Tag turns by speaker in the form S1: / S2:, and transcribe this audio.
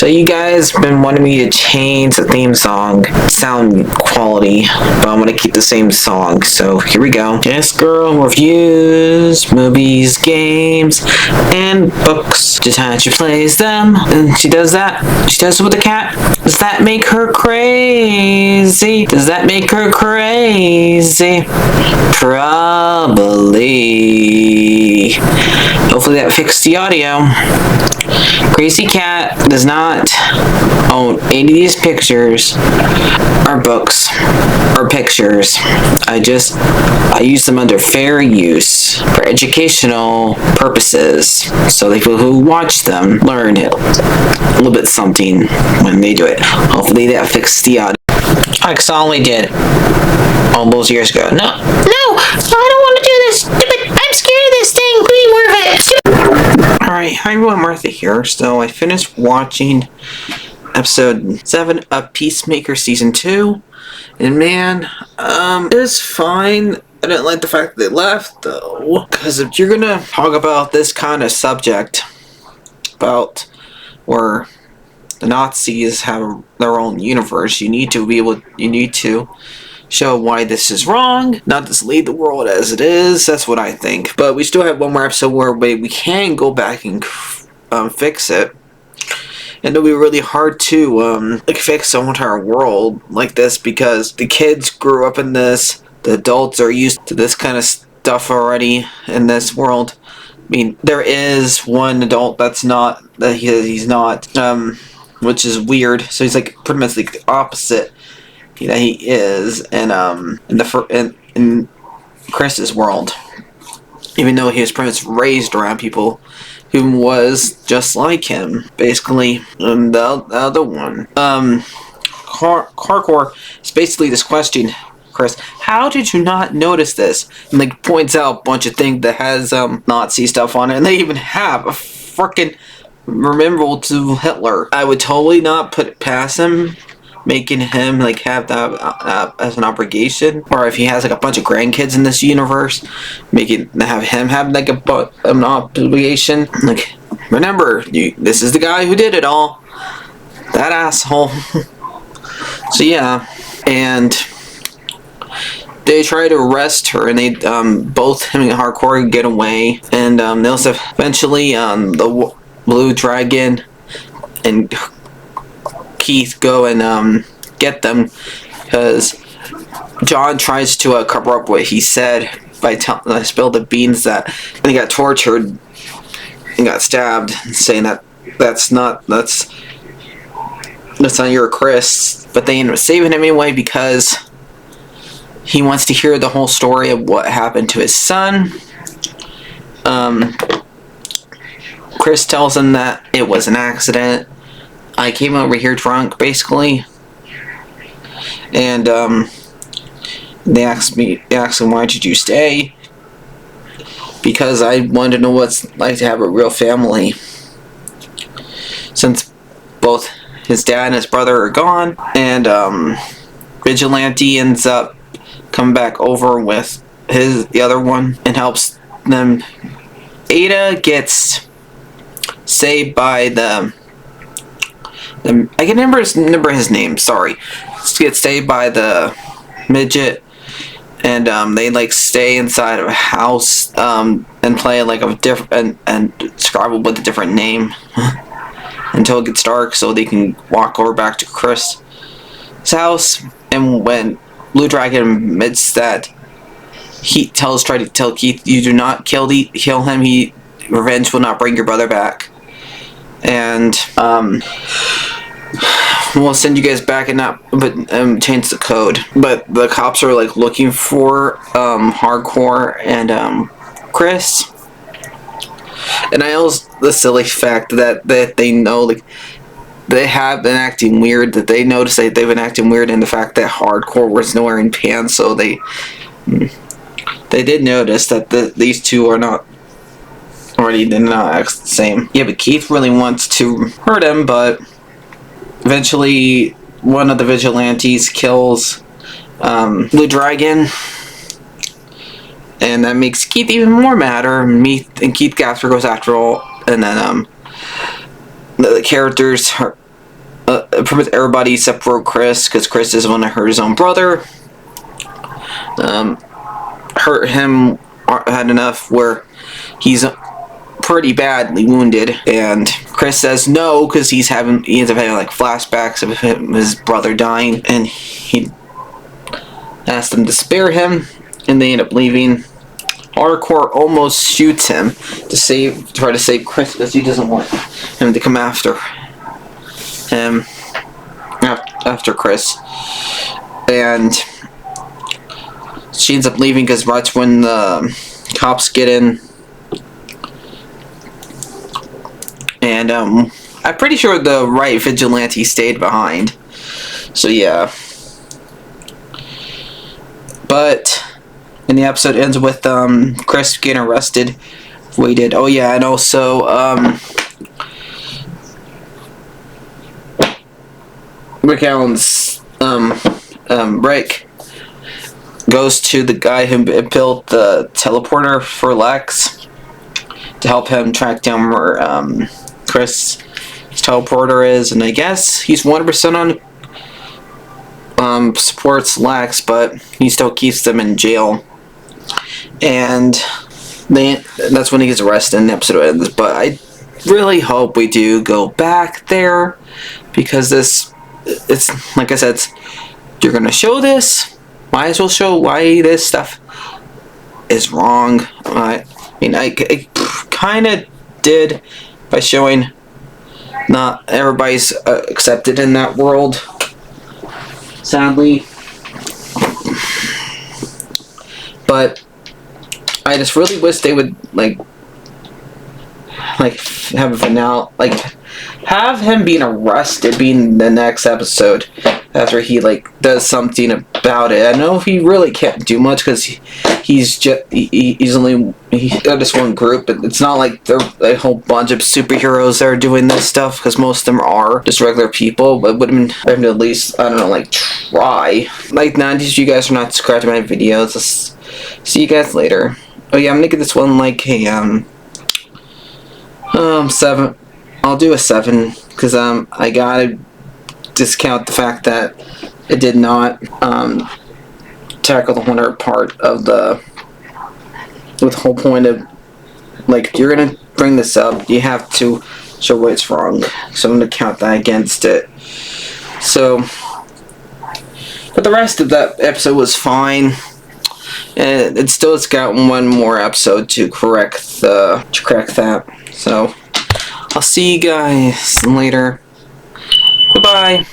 S1: So you guys been wanting me to change the theme song sound quality, but I'm gonna keep the same song. So here we go. This girl reviews movies, games, and books. Just how she plays them, and she does that. She does it with the cat. Does that make her crazy? Does that make her crazy? Probably. Hopefully that fixed the audio. Crazy Cat does not own any of these pictures or books or pictures. I use them under fair use for educational purposes, so the people who watch them learn a little bit something when they do it. Hopefully that fixed the audio. I only did all those years ago. No, I don't want to do this. I'm scared of this thing. Please move it. Alright, hi everyone, Martha here. So I finished watching episode 7 of Peacemaker season 2, and man, it was fine. I didn't like the fact that they left though, because if you're gonna talk about this kind of subject, about where the Nazis have their own universe, you need to show why this is wrong, not just leave the world as it is. That's what I think. But we still have one more episode where we can go back and fix it. And it'll be really hard to fix the entire world like this, because the kids grew up in this. The adults are used to this kind of stuff already in this world. I mean, there is one adult that's not, he's not, which is weird. So he's like pretty much like the opposite that he is in Chris's world, even though he was pretty much raised around people who was just like him, basically. And the other one, Hardcore, is basically this question: Chris, how did you not notice this? And like points out a bunch of things that has Nazi stuff on it, and they even have a freaking memorial to Hitler. I would totally not put it past him, making him like have that as an obligation, or if he has like a bunch of grandkids in this universe, have him have like an obligation. Like, remember, this is the guy who did it all. That asshole. So yeah, and they try to arrest her, and they both him and Hardcore get away, and they also eventually the Blue Dragon and Keith go and get them, because John tries to cover up what he said by spill the beans that he got tortured and got stabbed, saying that's not your Chris. But they end up saving him anyway, because he wants to hear the whole story of what happened to his son. Chris tells him that it was an accident. I came over here drunk, basically, and they asked him, why did you stay? Because I wanted to know what it's like to have a real family, since both his dad and his brother are gone. And Vigilante ends up coming back over with the other one and helps them. Ada gets saved by I can never remember his name, sorry. Gets saved by the midget, and they like stay inside of a house and play like a different and Scrabble with a different name until it gets dark, so they can walk over back to Chris' house. And when Blue Dragon admits that he tries to tell Keith, you do not kill him, revenge will not bring your brother back. And we'll send you guys back and change the code. But the cops are like looking for Hardcore and Chris. And I also the silly fact that they know, like, they have been acting weird. That they notice that they've been acting weird, and the fact that Hardcore was nowhere in pants, so they did notice that these two are not. Already did not act the same. Yeah, but Keith really wants to hurt him, but eventually one of the vigilantes kills Blue Dragon, and that makes Keith even more madder. And Keith Gasper goes after all, and then the characters with everybody except for Chris, because Chris doesn't want to hurt his own brother. Hurt him had enough where he's pretty badly wounded, and Chris says no because he ends up having like flashbacks of his brother dying, and he asks them to spare him, and they end up leaving. Hardcore almost shoots him to try to save Chris because he doesn't want him to come after him after Chris, and she ends up leaving because right when the cops get in, and I'm pretty sure the right vigilante stayed behind. So yeah, but. And the episode ends with Chris getting arrested. Waited. Oh yeah, and also Rick Allen's Rick goes to the guy who built the teleporter for Lex to help him track down where Chris' teleporter is, and I guess he's 100% on supports Lex, but he still keeps them in jail. And that's when he gets arrested and the episode ends. But I really hope we do go back there, because it's like I said, you're gonna show this, might as well show why this stuff is wrong. I mean, I kind of did by showing not everybody's accepted in that world, sadly. But I just really wish they would like have a finale, like have him being arrested being the next episode after he like does something about it. I know he really can't do much because he's got this one group, but it's not like there's a whole bunch of superheroes that are doing this stuff, because most of them are just regular people. But it would have been to at least, I don't know, like try. Like 90s, if you guys are not subscribed to my videos, I'll see you guys later. Oh yeah, I'm gonna give this one like a 7. I'll do a 7 because I gotta discount the fact that it did not tackle the horror part of with the whole point of, like, if you're gonna bring this up, you have to show why it's wrong. So I'm gonna count that against it. So, but the rest of that episode was fine. And it's got one more episode to correct that. So I'll see you guys later. Goodbye.